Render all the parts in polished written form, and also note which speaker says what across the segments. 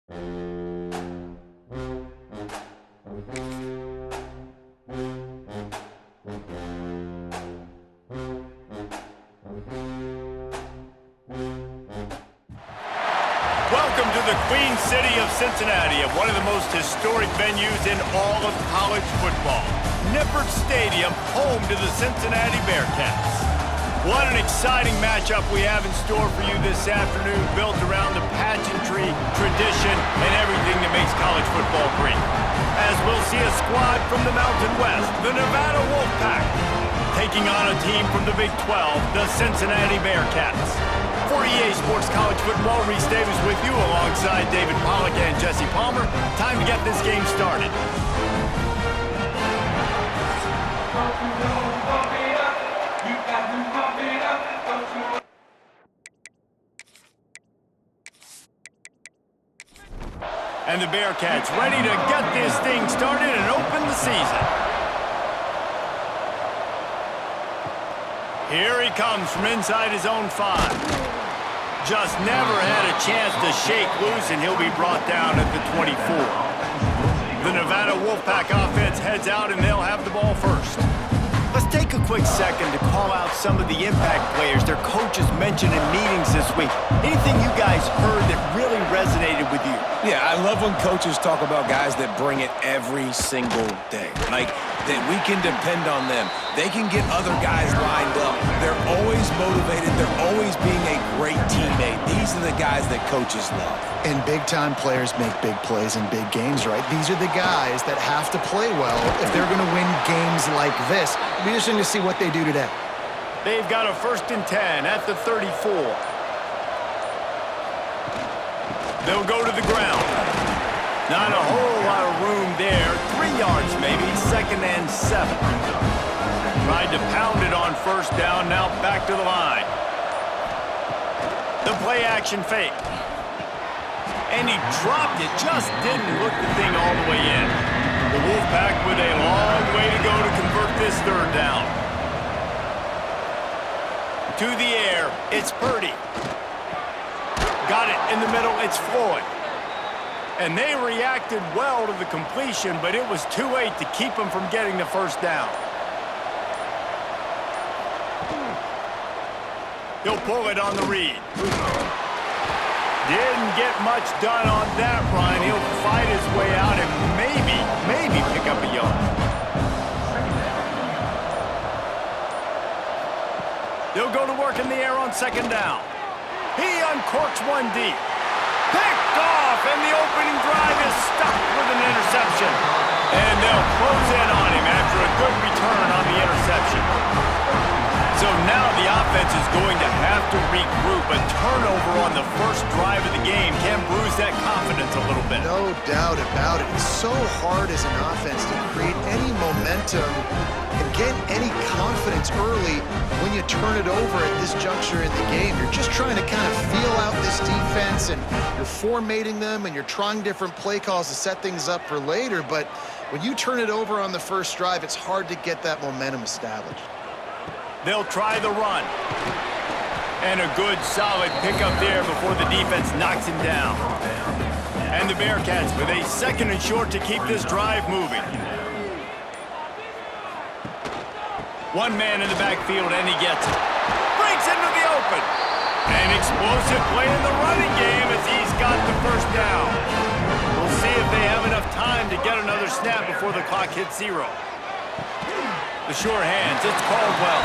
Speaker 1: Welcome to the Queen City of Cincinnati, at one of the most historic venues in all of college football. Nippert Stadium, home to the Cincinnati Bearcats. What an exciting matchup we have in store for you this afternoon, built around the pageantry, tradition, and everything that makes college football great. As we'll see a squad from the Mountain West, the Nevada Wolfpack, taking on a team from the Big 12, the Cincinnati Bearcats. For EA Sports College Football, Reese Davis with you alongside David Pollack and Jesse Palmer. Time to get this game started. And the Bearcats ready to get this thing started and open the season. Here he comes from inside his own 5. Just never had a chance to shake loose, and he'll be brought down at the 24. The Nevada Wolfpack offense heads out, and they'll have the ball first. Let's take a quick second to call out some of the impact players their coaches mentioned in meetings this week. Anything you guys heard that really resonated with you?
Speaker 2: Yeah, I love when coaches talk about guys that bring it every single day. Like, that we can depend on them. They can get other guys lined up. They're always motivated. They're always being a great teammate. These are the guys that coaches love.
Speaker 3: And big-time players make big plays in big games, right? These are the guys that have to play well if they're going to win games like this. It'll be interesting to see what they do today.
Speaker 1: They've got a 1st and 10 at the 34. They'll go to the ground. Not a whole lot of room there. 3 yards maybe, 2nd and 7. Tried to pound it on 1st down, now back to the line. The play action fake. And he dropped it, just didn't look the thing all the way in. The Wolfpack with a long way to go to convert this 3rd down. To the air, it's Purdy. Got it in the middle, it's Floyd. And they reacted well to the completion, but it was too late to keep them from getting the 1st down. He'll pull it on the read. Didn't get much done on that run. He'll fight his way out and maybe pick up a yard. They'll go to work in the air on 2nd down. He uncorks one deep. Picked off, and the opening drive is stuck with an interception. And they'll close in on him after a good return on the interception. So now the offense is going to have to regroup. A turnover on the 1st drive of the game can bruise that confidence a little bit.
Speaker 3: No doubt about it. It's so hard as an offense to create any momentum and get any confidence early when you turn it over at this juncture in the game. You're just trying to kind of feel out this defense, and you're formatting them, and you're trying different play calls to set things up for later. But when you turn it over on the 1st drive, it's hard to get that momentum established.
Speaker 1: They'll try the run. And a good, solid pickup there before the defense knocks him down. And the Bearcats with a 2nd and short to keep this drive moving. One man in the backfield, and he gets it. Breaks into the open. An explosive play in the running game as he's got the 1st down. We'll see if they have enough time to get another snap before the clock hits 0. The sure hands, it's Caldwell.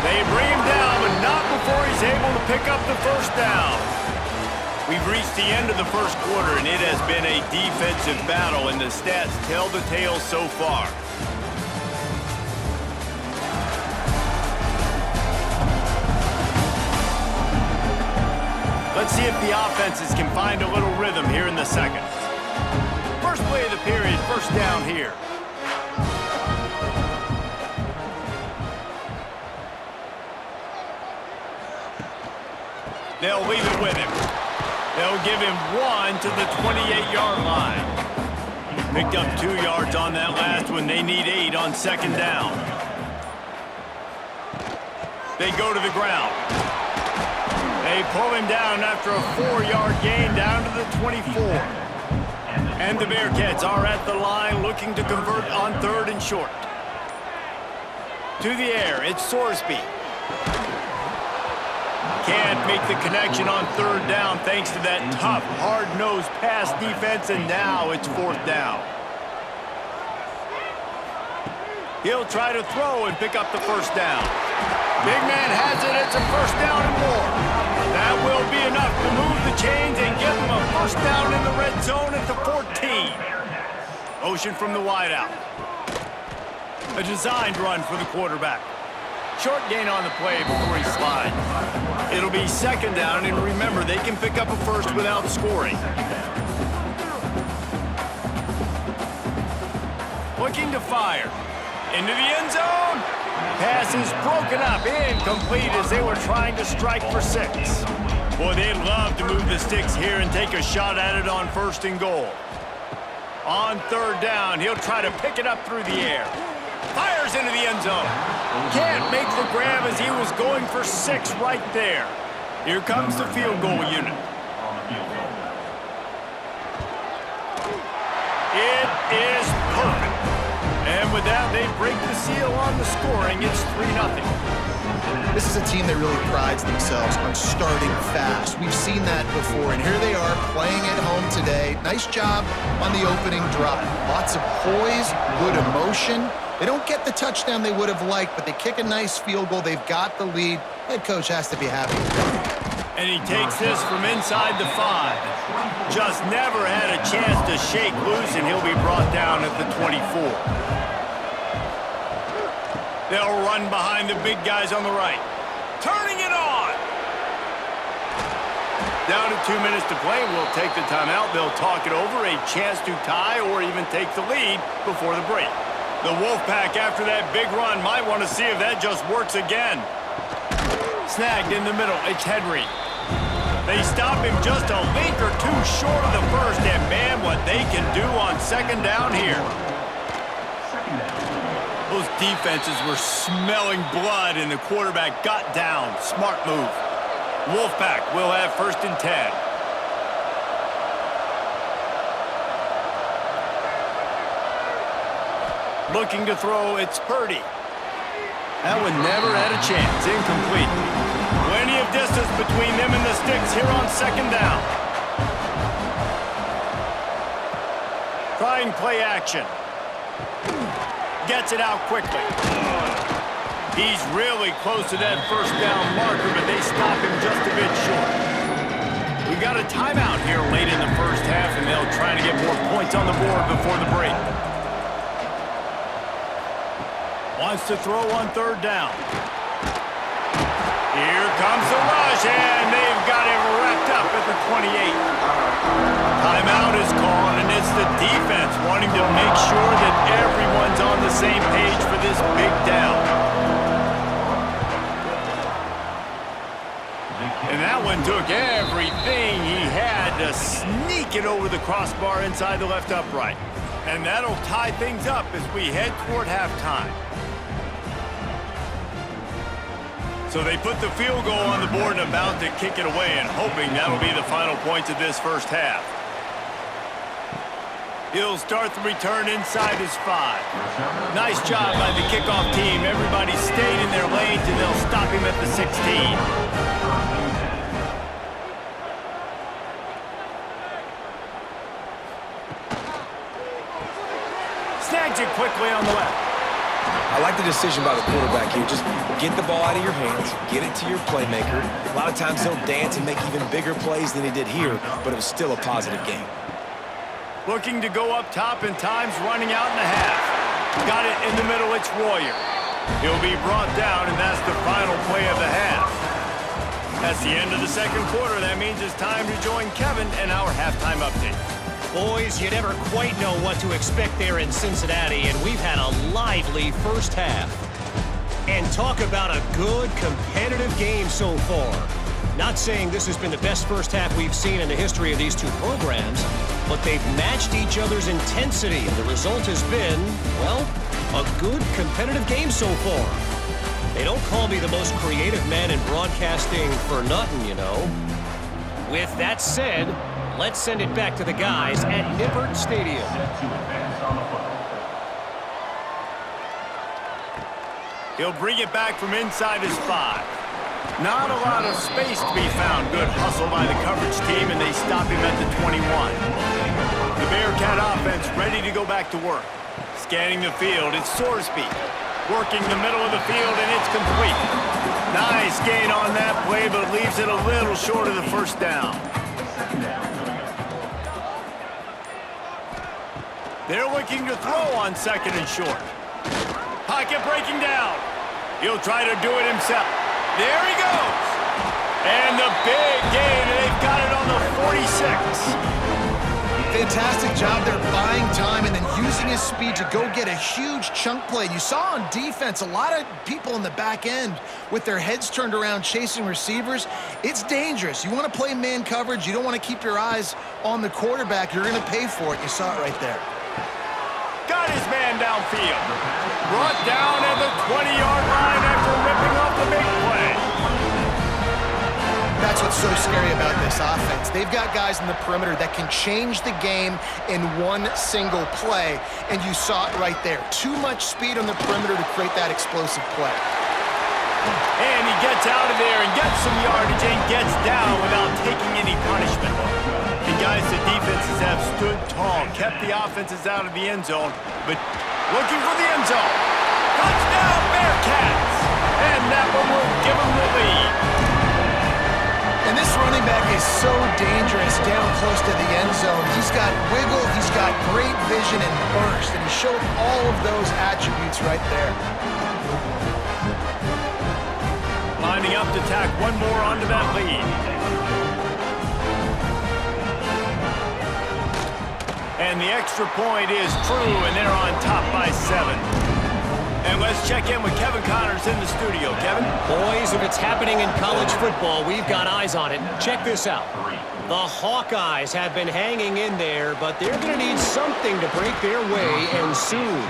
Speaker 1: They bring him down, but not before he's able to pick up the 1st down. We've reached the end of the 1st quarter, and it has been a defensive battle, and the stats tell the tale so far. Let's see if the offenses can find a little rhythm here in the 2nd. First play of the period, 1st down here. They'll leave it with him. They'll give him 1 to the 28-yard line. Picked up 2 yards on that last one. They need 8 on 2nd down. They go to the ground. They pull him down after a 4-yard gain down to the 24. And the Bearcats are at the line looking to convert on 3rd and short. To the air, it's Sorsby. Can't make the connection on 3rd down thanks to that tough, hard-nosed pass defense, and now it's 4th down. He'll try to throw and pick up the 1st down. Big man has it. It's a 1st down and more. That will be enough to move the chains and give them a 1st down in the red zone at the 14. Motion from the wideout. A designed run for the quarterback. Short gain on the play before he slides. It'll be 2nd down, and remember, they can pick up a 1st without scoring. Looking to fire. Into the end zone. Pass is broken up, incomplete as they were trying to strike for 6. Boy, they'd love to move the sticks here and take a shot at it on 1st and goal. On 3rd down, he'll try to pick it up through the air. Fires into the end zone. Can't make the grab as he was going for 6 right there. Here comes the field goal unit. It is perfect. And with that, they break the seal on the scoring. It's 3-0.
Speaker 3: This is a team that really prides themselves on starting fast. We've seen that before, and here they are playing at home today. Nice job on the opening drive. Lots of poise, good emotion. They don't get the touchdown they would have liked, but they kick a nice field goal. They've got the lead. Head coach has to be happy.
Speaker 1: And he takes this from inside the 5. Just never had a chance to shake loose, and he'll be brought down at the 24. They'll run behind the big guys on the right. Turning it on! Down to 2 minutes to play. We'll take the timeout. They'll talk it over. A chance to tie or even take the lead before the break. The Wolfpack, after that big run, might want to see if that just works again. Snagged in the middle. It's Henry. They stop him just a link or 2 short of the 1st, and man, what they can do on 2nd down here. Those defenses were smelling blood, and the quarterback got down. Smart move. Wolfpack will have 1st and 10. Looking to throw, it's Purdy. That one never had a chance. Incomplete. Plenty of distance between them and the sticks here on 2nd down. Trying play action. Gets it out quickly. He's really close to that 1st down marker, but they stop him just a bit short. We got a timeout here late in the 1st half, and they'll try to get more points on the board before the break. Wants to throw on 3rd down. Here comes the rush, and they've got him wrapped up at the 28. Timeout is called, and it's the defense wanting to make sure that everyone's on the same page for this big down. And that one took everything he had to sneak it over the crossbar inside the left upright. And that'll tie things up as we head toward halftime. So they put the field goal on the board and about to kick it away, and hoping that'll be the final points of this 1st half. He'll start the return inside his 5. Nice job by the kickoff team. Everybody stayed in their lanes, and they'll stop him at the 16. Snags it quickly on the left.
Speaker 2: I like the decision by the quarterback here. Just get the ball out of your hands, get it to your playmaker. A lot of times he'll dance and make even bigger plays than he did here, but it was still a positive game.
Speaker 1: Looking to go up top, and time's running out in the half. Got it in the middle, it's Royer. He'll be brought down, and that's the final play of the half. That's the end of the 2nd quarter. That means it's time to join Kevin and our halftime update.
Speaker 4: Boys, you never quite know what to expect there in Cincinnati, and we've had a lively 1st half. And talk about a good, competitive game so far. Not saying this has been the best 1st half we've seen in the history of these 2 programs, but they've matched each other's intensity, and the result has been, well, a good, competitive game so far. They don't call me the most creative man in broadcasting for nothing, you know. With that said, let's send it back to the guys at Nippert Stadium.
Speaker 1: He'll bring it back from inside his 5. Not a lot of space to be found. Good hustle by the coverage team, and they stop him at the 21. The Bearcat offense ready to go back to work. Scanning the field, it's Sorsby. Working the middle of the field, and it's complete. Nice gain on that play, but leaves it a little short of the first down. They're looking to throw on 2nd and short. Pocket breaking down. He'll try to do it himself. There he goes. And the big gain, and they've got it on the 46.
Speaker 3: Fantastic job there buying time and then using his speed to go get a huge chunk play. You saw on defense a lot of people in the back end with their heads turned around chasing receivers. It's dangerous. You want to play man coverage. You don't want to keep your eyes on the quarterback. You're going to pay for it. You saw it right there.
Speaker 1: Got his man downfield. Brought down at the 20-yard line after ripping off the big play.
Speaker 3: That's what's so scary about this offense. They've got guys in the perimeter that can change the game in one single play, and you saw it right there. Too much speed on the perimeter to create that explosive play.
Speaker 1: And he gets out of there and gets some yardage and gets down without taking any punishment. And guys, the defenses have stood tall, kept the offenses out of the end zone, but looking for the end zone. Touchdown, Bearcats! And that one will give them the lead.
Speaker 3: And this running back is so dangerous down close to the end zone. He's got wiggle, he's got great vision and burst, and he showed all of those attributes right there.
Speaker 1: Lining up to tack one more onto that lead. And the extra point is true, and they're on top by 7. And let's check in with Kevin Connors in the studio. Kevin?
Speaker 4: Boys, if it's happening in college football, we've got eyes on it. Check this out. The Hawkeyes have been hanging in there, but they're going to need something to break their way, and soon.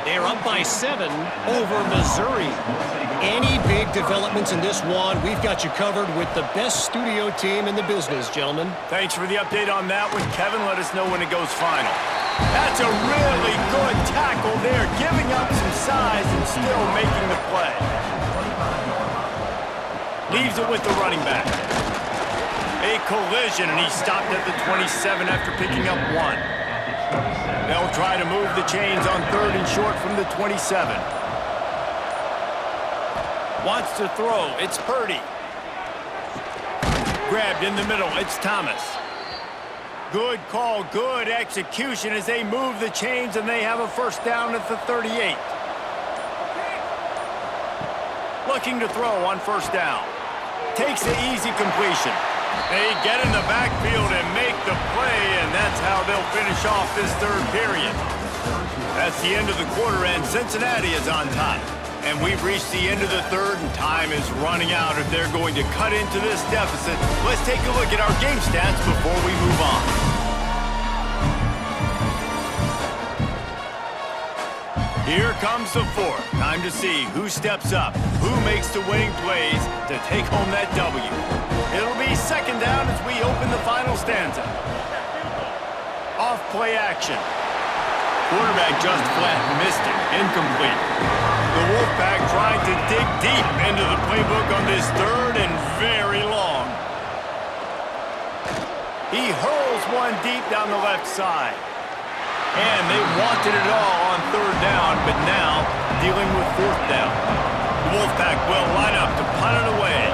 Speaker 4: They're up by 7 over Missouri. Any big developments in this one, we've got you covered with the best studio team in the business, gentlemen.
Speaker 1: Thanks for the update on that one, Kevin. Let us know when it goes final. That's a really good tackle there, giving up some size and still making the play. Leaves it with the running back. A collision, and he stopped at the 27 after picking up 1. They'll try to move the chains on 3rd and short from the 27. Wants to throw. It's Purdy. Grabbed in the middle. It's Thomas. Good call, good execution as they move the chains, and they have a first down at the 38. Looking to throw on first down. Takes the easy completion. They get in the backfield and make the play, and that's how they'll finish off this 3rd period. That's the end of the quarter, and Cincinnati is on top. And we've reached the end of the 3rd, and time is running out if they're going to cut into this deficit. Let's take a look at our game stats before we move on. Here comes the 4th. Time to see who steps up, who makes the winning plays to take home that W. It'll be 2nd down as we open the final stanza. Off play action. Quarterback just flat missed it. Incomplete. The Wolfpack trying to dig deep into the playbook on this 3rd and very long. He hurls one deep down the left side. And they wanted it all on 3rd down, but now dealing with 4th down. The Wolfpack will line up to punt it away.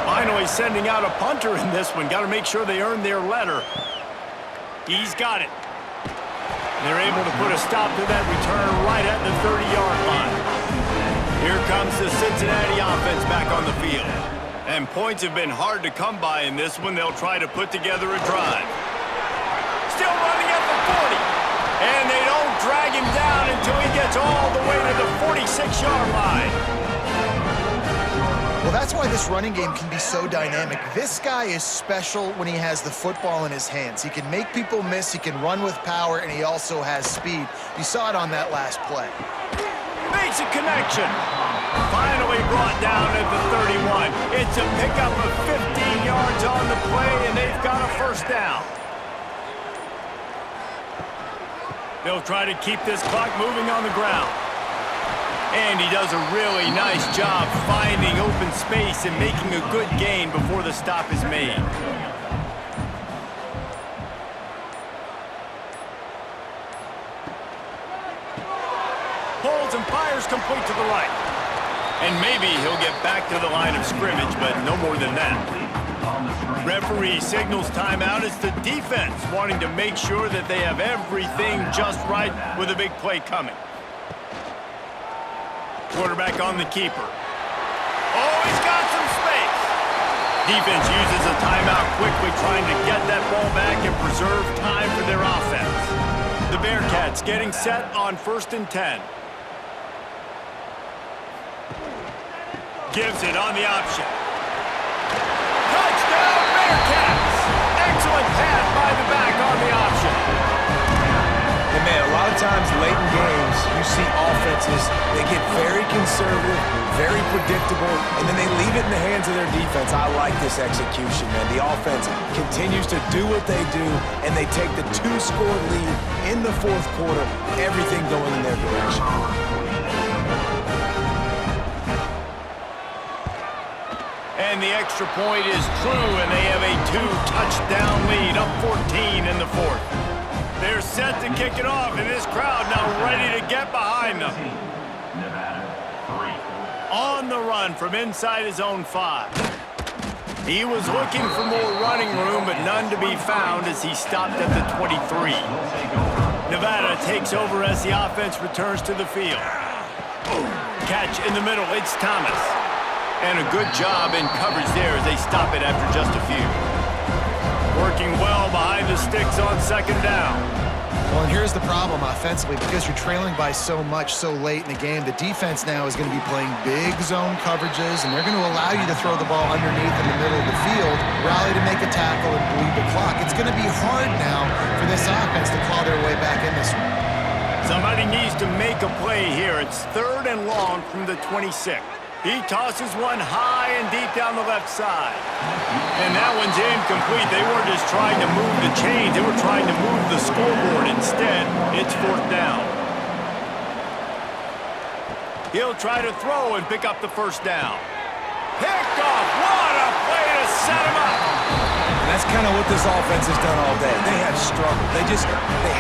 Speaker 1: Finally sending out a punter in this one. Got to make sure they earn their letter. He's got it. They're able to put a stop to that return right at the 30-yard line. Here comes the Cincinnati offense back on the field. And points have been hard to come by in this one. They'll try to put together a drive. Still running at the 40. And they don't drag him down until he gets all the way to the 46-yard line.
Speaker 3: Well, that's why this running game can be so dynamic. This guy is special when he has the football in his hands. He can make people miss, he can run with power, and he also has speed. You saw it on that last play.
Speaker 1: Makes a connection. Finally brought down at the 31. It's a pickup of 15 yards on the play, and they've got a first down. They'll try to keep this clock moving on the ground. And he does a really nice job finding open space and making a good gain before the stop is made. Pulls and fires complete to the right. And maybe he'll get back to the line of scrimmage, but no more than that. Referee signals timeout. It's the defense wanting to make sure that they have everything just right with a big play coming. Quarterback on the keeper. Oh, he's got some space. Defense uses a timeout quickly, trying to get that ball back and preserve time for their offense. The Bearcats getting set on 1st and 10. Gives it on the option. Touchdown, Bearcats! Excellent pass by the back on the option.
Speaker 2: And man, a lot of times late in games, you see offenses, they get very conservative, very predictable, and then they leave it in the hands of their defense. I like this execution, man. The offense continues to do what they do, and they take the 2-score lead in the 4th quarter, everything going in their direction.
Speaker 1: And the extra point is true, and they have a 2-touchdown lead, up 14 in the 4th. They're set to kick it off, and this crowd now ready to get behind them. On the run from inside his own 5. He was looking for more running room, but none to be found as he stopped at the 23. Nevada takes over as the offense returns to the field. Catch in the middle, it's Thomas. And a good job in coverage there as they stop it after just a few. Working well behind the sticks on 2nd down.
Speaker 3: Well, and here's the problem offensively, because you're trailing by so much so late in the game, the defense now is going to be playing big zone coverages, and they're going to allow you to throw the ball underneath in the middle of the field, rally to make a tackle, and bleed the clock. It's going to be hard now for this offense to claw their way back in this one.
Speaker 1: Somebody needs to make a play here. It's 3rd and long from the 26. He tosses one high and deep down the left side. And that one's incomplete. They weren't just trying to move the chains. They were trying to move the scoreboard. Instead, it's 4th down. He'll try to throw and pick up the 1st down. Picked off. What a play to set him up.
Speaker 2: And that's kind of what this offense has done all day. They have struggled. They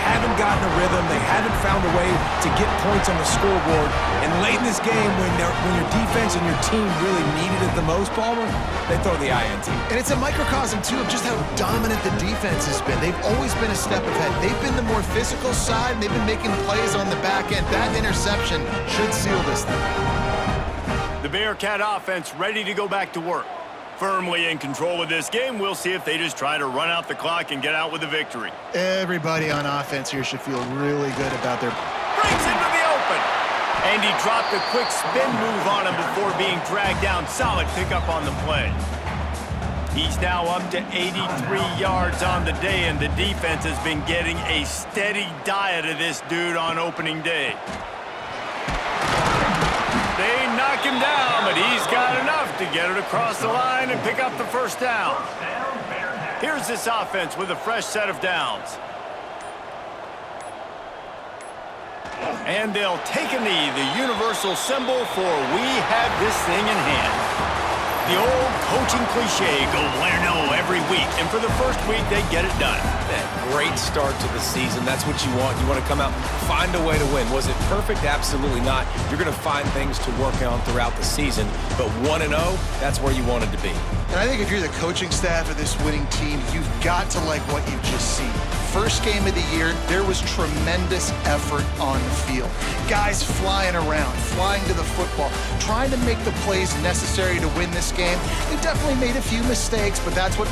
Speaker 2: haven't gotten a rhythm. They haven't found a way to get points on the scoreboard. And late in this game, when your defense and your team really needed it the most, Palmer, they throw the INT.
Speaker 3: And it's a microcosm, too, of just how dominant the defense has been. They've always been a step ahead. They've been the more physical side, and they've been making plays on the back end. That interception should seal this thing.
Speaker 1: The Bearcat offense ready to go back to work. Firmly in control of this game. We'll see if they just try to run out the clock and get out with a victory.
Speaker 3: Everybody on offense here should feel really good about their...
Speaker 1: Breaks into the open. And he dropped a quick spin move on him before being dragged down. Solid pickup on the play. He's now up to 83 yards on the day, and the defense has been getting a steady diet of this dude on opening day. They knock him down, but he's got enough to get it across the line and pick up the 1st down. Here's this offense with a fresh set of downs. And they'll take a knee, the universal symbol for we have this thing in hand. The old coaching cliche, go win or no every week. And for the first week, they get it done.
Speaker 2: Great start to the season. That's what you want. You want to come out, find a way to win. Was it perfect? Absolutely not. You're going to find things to work on throughout the season. But 1-0, that's where you wanted to be.
Speaker 3: And I think if you're the coaching staff of this winning team, you've got to like what you've just seen. First game of the year, there was tremendous effort on the field. Guys flying around, flying to the football, trying to make the plays necessary to win this game. They definitely made a few mistakes, but that's what